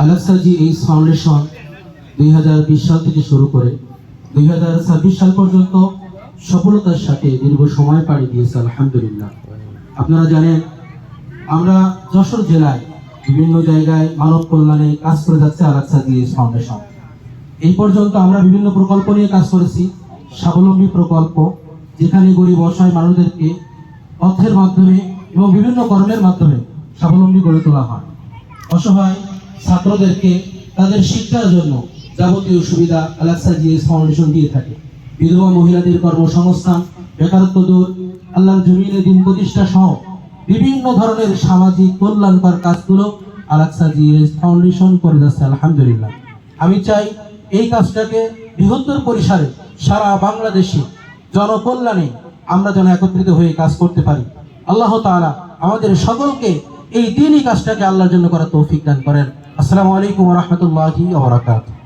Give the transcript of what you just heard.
আলাক্সা GH foundation 2020 সাল থেকে শুরু করে 2026 সাল পর্যন্ত সফলতার সাথে দীর্ঘ সময় পাড়ি দিয়েছে আলহামদুলিল্লাহ। আপনারা জানেন আমরা যশোর জেলায় বিভিন্ন জায়গায় মানব কল্যাণে কাজ করে যাচ্ছে আলাক্সা জিএইচ ফাউন্ডেশন। এই পর্যন্ত আমরা বিভিন্ন প্রকল্প নিয়ে কাজ করেছি। স্বাবলম্বী প্রকল্প, যেখানে গরিব অসহায় মানুষদেরকে অর্থের মাধ্যমে এবং বিভিন্ন কর্মের মাধ্যমে স্বাবলম্বী গড়ে তোলা হয়। অসহায় ছাত্রদেরকে তাদের শিক্ষার জন্য যাবতীয় সুবিধা আলাক্সা জিএইচ ফাউন্ডেশন দিয়ে থাকে। বিধবা মহিলাদের কর্মসংস্থান, বেকারত্ব দূর, আল্লাহর জমিনে দিন প্রতিষ্ঠা সহ বিভিন্ন ধরনের সামাজিক কল্যাণকর কাজগুলো আলাক্সা জিএইচ ফাউন্ডেশন করে যাচ্ছে আলহামদুলিল্লাহ। আমি চাই এই কাজটাকে বৃহত্তর পরিসরে সারা বাংলাদেশে জনকল্যাণে আমরা যেন একত্রিত হয়ে কাজ করতে পারি। আল্লাহ তাআলা আমাদের সকলকে এই দ্বীনি কাজটাকে আল্লাহর জন্য করার তৌফিক দান করেন। আসসালামু আলাইকুম ওয়া রাহমাতুল্লাহি ওয়া বারাকাতুহু।